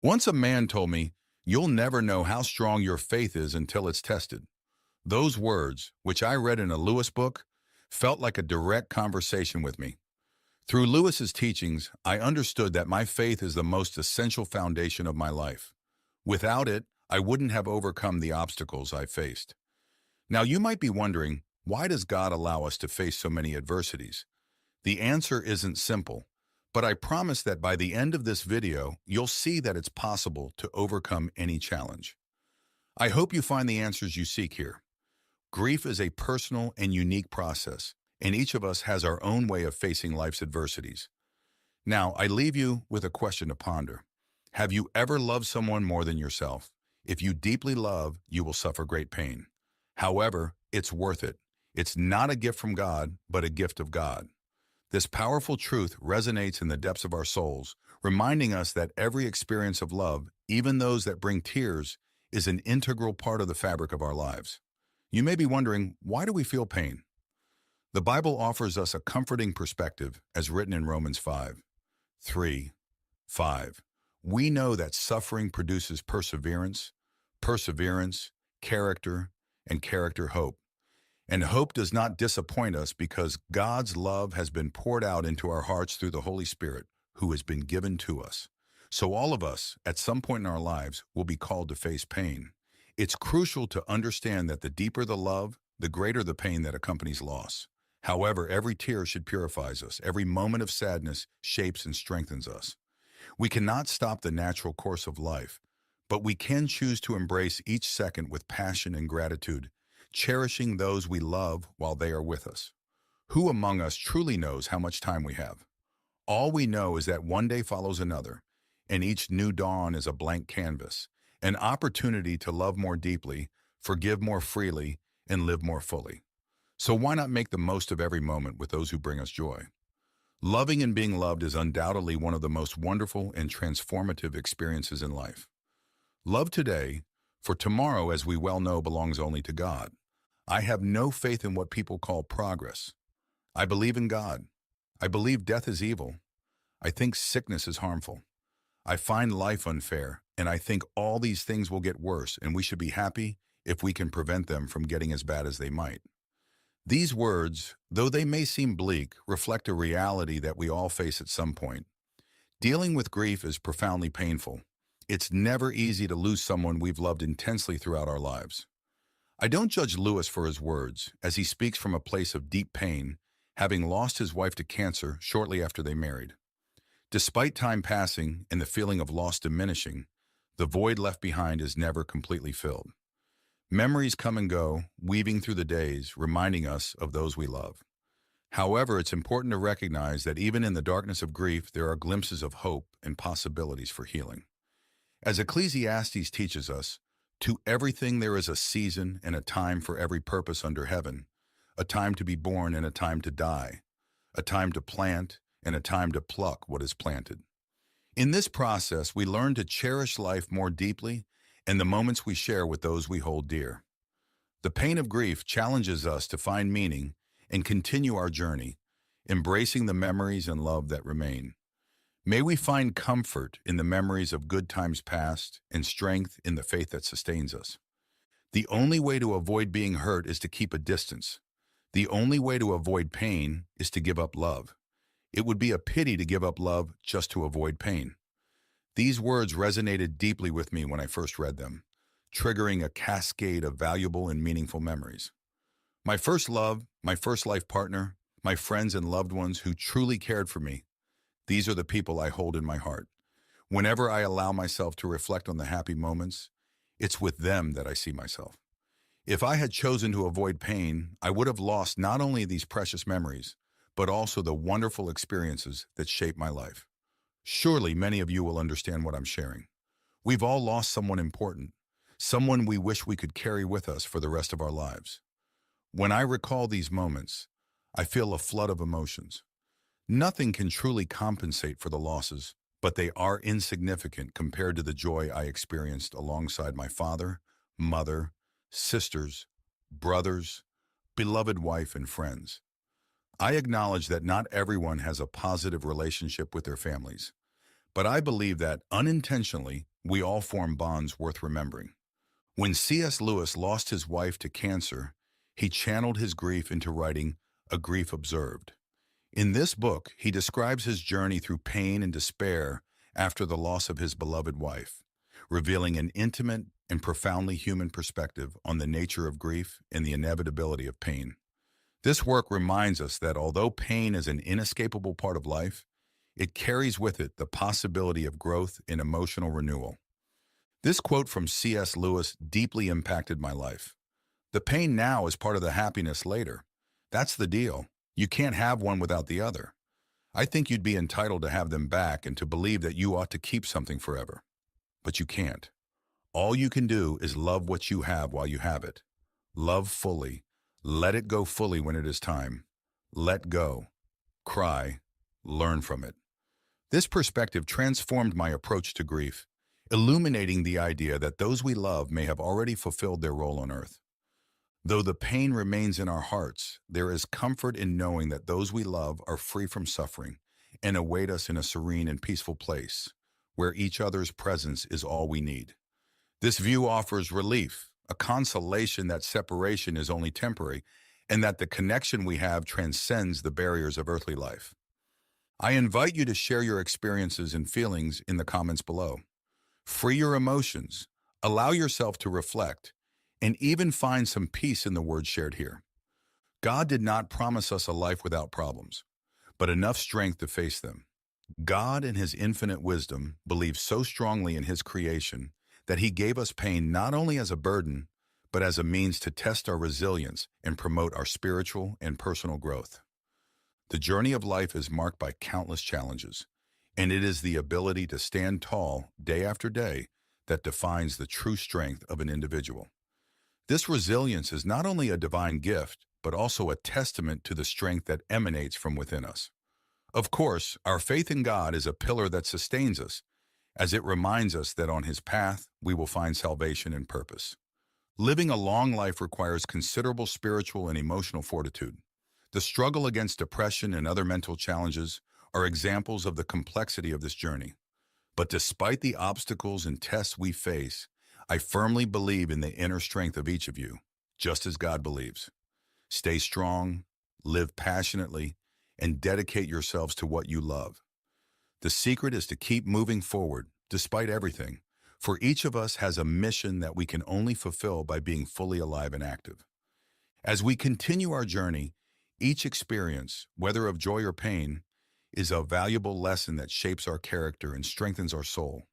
Once a man told me, "You'll never know how strong your faith is until it's tested." Those words, which I read in a Lewis book, felt like a direct conversation with me. Through Lewis's teachings, I understood that my faith is the most essential foundation of my life. Without it, I wouldn't have overcome the obstacles I faced. Now, you might be wondering, why does God allow us to face so many adversities? The answer isn't simple, but I promise that by the end of this video, you'll see that it's possible to overcome any challenge. I hope you find the answers you seek here. Grief is a personal and unique process, and each of us has our own way of facing life's adversities. Now, I leave you with a question to ponder. Have you ever loved someone more than yourself? If you deeply love, you will suffer great pain. However, it's worth it. It's not a gift from God, but a gift of God. This powerful truth resonates in the depths of our souls, reminding us that every experience of love, even those that bring tears, is an integral part of the fabric of our lives. You may be wondering, why do we feel pain? The Bible offers us a comforting perspective, as written in Romans 5:3-5. We know that suffering produces perseverance, perseverance, character, and character hope. And hope does not disappoint us because God's love has been poured out into our hearts through the Holy Spirit, who has been given to us. So all of us, at some point in our lives, will be called to face pain. It's crucial to understand that the deeper the love, the greater the pain that accompanies loss. However, every tear should purify us. Every moment of sadness shapes and strengthens us. We cannot stop the natural course of life, but we can choose to embrace each second with passion and gratitude, cherishing those we love while they are with us. Who among us truly knows how much time we have? All we know is that one day follows another, and each new dawn is a blank canvas, an opportunity to love more deeply, forgive more freely, and live more fully. So why not make the most of every moment with those who bring us joy? Loving and being loved is undoubtedly one of the most wonderful and transformative experiences in life. Love today, for tomorrow, as we well know, belongs only to God. I have no faith in what people call progress. I believe in God. I believe death is evil. I think sickness is harmful. I find life unfair, and I think all these things will get worse, and we should be happy if we can prevent them from getting as bad as they might. These words, though they may seem bleak, reflect a reality that we all face at some point. Dealing with grief is profoundly painful. It's never easy to lose someone we've loved intensely throughout our lives. I don't judge Lewis for his words, as he speaks from a place of deep pain, having lost his wife to cancer shortly after they married. Despite time passing and the feeling of loss diminishing, the void left behind is never completely filled. Memories come and go, weaving through the days, reminding us of those we love. However, it's important to recognize that even in the darkness of grief, there are glimpses of hope and possibilities for healing. As Ecclesiastes teaches us, to everything there is a season and a time for every purpose under heaven, a time to be born and a time to die, a time to plant and a time to pluck what is planted. In this process, we learn to cherish life more deeply and the moments we share with those we hold dear. The pain of grief challenges us to find meaning and continue our journey, embracing the memories and love that remain. May we find comfort in the memories of good times past and strength in the faith that sustains us. The only way to avoid being hurt is to keep a distance. The only way to avoid pain is to give up love. It would be a pity to give up love just to avoid pain. These words resonated deeply with me when I first read them, triggering a cascade of valuable and meaningful memories. My first love, my first life partner, my friends and loved ones who truly cared for me, these are the people I hold in my heart. Whenever I allow myself to reflect on the happy moments, it's with them that I see myself. If I had chosen to avoid pain, I would have lost not only these precious memories, but also the wonderful experiences that shaped my life. Surely many of you will understand what I'm sharing. We've all lost someone important, someone we wish we could carry with us for the rest of our lives. When I recall these moments, I feel a flood of emotions. Nothing can truly compensate for the losses, but they are insignificant compared to the joy I experienced alongside my father, mother, sisters, brothers, beloved wife, and friends. I acknowledge that not everyone has a positive relationship with their families, but I believe that unintentionally, we all form bonds worth remembering. When C.S. Lewis lost his wife to cancer, he channeled his grief into writing A Grief Observed. In this book, he describes his journey through pain and despair after the loss of his beloved wife, revealing an intimate and profoundly human perspective on the nature of grief and the inevitability of pain. This work reminds us that although pain is an inescapable part of life, it carries with it the possibility of growth and emotional renewal. This quote from C.S. Lewis deeply impacted my life. The pain now is part of the happiness later. That's the deal. You can't have one without the other. I think you'd be entitled to have them back and to believe that you ought to keep something forever. But you can't. All you can do is love what you have while you have it. Love fully. Let it go fully when it is time. Let go. Cry. Learn from it. This perspective transformed my approach to grief, illuminating the idea that those we love may have already fulfilled their role on earth. Though the pain remains in our hearts, there is comfort in knowing that those we love are free from suffering and await us in a serene and peaceful place, where each other's presence is all we need. This view offers relief, a consolation that separation is only temporary, and that the connection we have transcends the barriers of earthly life. I invite you to share your experiences and feelings in the comments below. Free your emotions, allow yourself to reflect, and even find some peace in the words shared here. God did not promise us a life without problems, but enough strength to face them. God, in his infinite wisdom, believes so strongly in his creation that he gave us pain not only as a burden, but as a means to test our resilience and promote our spiritual and personal growth. The journey of life is marked by countless challenges, and it is the ability to stand tall day after day that defines the true strength of an individual. This resilience is not only a divine gift, but also a testament to the strength that emanates from within us. Of course, our faith in God is a pillar that sustains us, as it reminds us that on his path we will find salvation and purpose. Living a long life requires considerable spiritual and emotional fortitude. The struggle against depression and other mental challenges are examples of the complexity of this journey. But despite the obstacles and tests we face, I firmly believe in the inner strength of each of you, just as God believes. Stay strong, live passionately, and dedicate yourselves to what you love. The secret is to keep moving forward, despite everything, for each of us has a mission that we can only fulfill by being fully alive and active. As we continue our journey, each experience, whether of joy or pain, is a valuable lesson that shapes our character and strengthens our soul.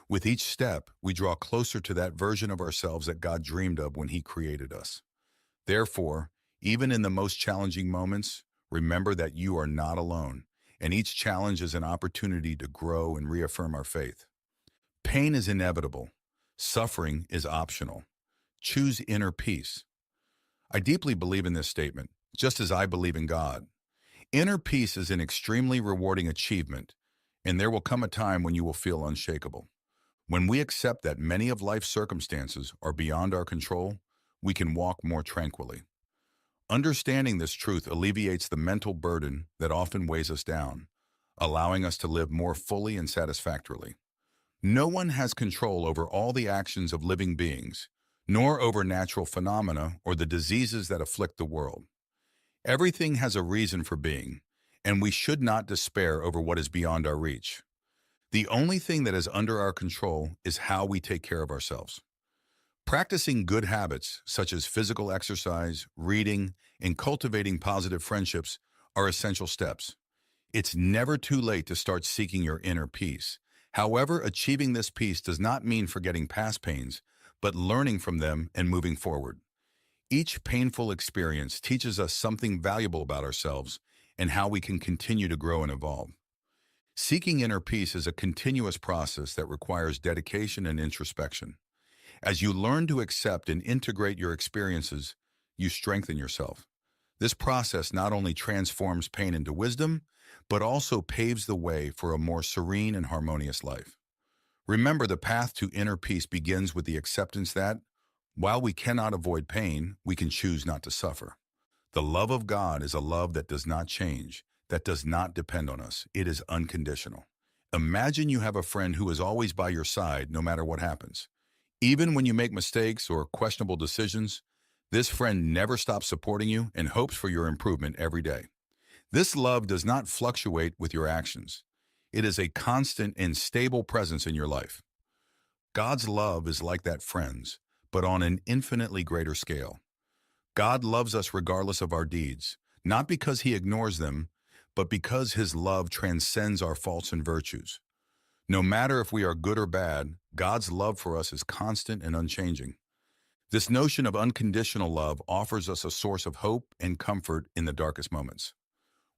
With each step, we draw closer to that version of ourselves that God dreamed of when he created us. Therefore, even in the most challenging moments, remember that you are not alone, and each challenge is an opportunity to grow and reaffirm our faith. Pain is inevitable. Suffering is optional. Choose inner peace. I deeply believe in this statement, just as I believe in God. Inner peace is an extremely rewarding achievement, and there will come a time when you will feel unshakable. When we accept that many of life's circumstances are beyond our control, we can walk more tranquilly. Understanding this truth alleviates the mental burden that often weighs us down, allowing us to live more fully and satisfactorily. No one has control over all the actions of living beings, nor over natural phenomena or the diseases that afflict the world. Everything has a reason for being, and we should not despair over what is beyond our reach. The only thing that is under our control is how we take care of ourselves. Practicing good habits, such as physical exercise, reading, and cultivating positive friendships, are essential steps. It's never too late to start seeking your inner peace. However, achieving this peace does not mean forgetting past pains, but learning from them and moving forward. Each painful experience teaches us something valuable about ourselves and how we can continue to grow and evolve. Seeking inner peace is a continuous process that requires dedication and introspection. As you learn to accept and integrate your experiences, you strengthen yourself. This process not only transforms pain into wisdom, but also paves the way for a more serene and harmonious life. Remember, the path to inner peace begins with the acceptance that, while we cannot avoid pain, we can choose not to suffer. The love of God is a love that does not change, that does not depend on us. It is unconditional. Imagine you have a friend who is always by your side no matter what happens. Even when you make mistakes or questionable decisions, this friend never stops supporting you and hopes for your improvement every day. This love does not fluctuate with your actions. It is a constant and stable presence in your life. God's love is like that friend's, but on an infinitely greater scale. God loves us regardless of our deeds, not because he ignores them, but because his love transcends our faults and virtues. No matter if we are good or bad, God's love for us is constant and unchanging. This notion of unconditional love offers us a source of hope and comfort in the darkest moments.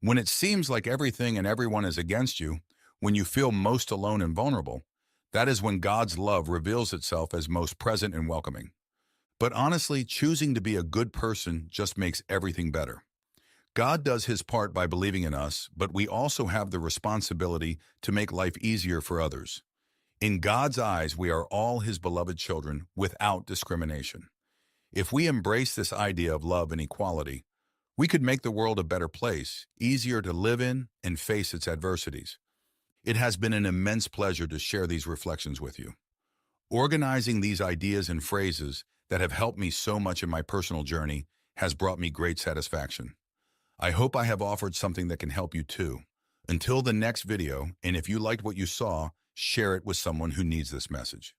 When it seems like everything and everyone is against you, when you feel most alone and vulnerable, that is when God's love reveals itself as most present and welcoming. But honestly, choosing to be a good person just makes everything better. God does his part by believing in us, but we also have the responsibility to make life easier for others. In God's eyes, we are all his beloved children without discrimination. If we embrace this idea of love and equality, we could make the world a better place, easier to live in and face its adversities. It has been an immense pleasure to share these reflections with you. Organizing these ideas and phrases that have helped me so much in my personal journey has brought me great satisfaction. I hope I have offered something that can help you too. Until the next video, and if you liked what you saw, share it with someone who needs this message.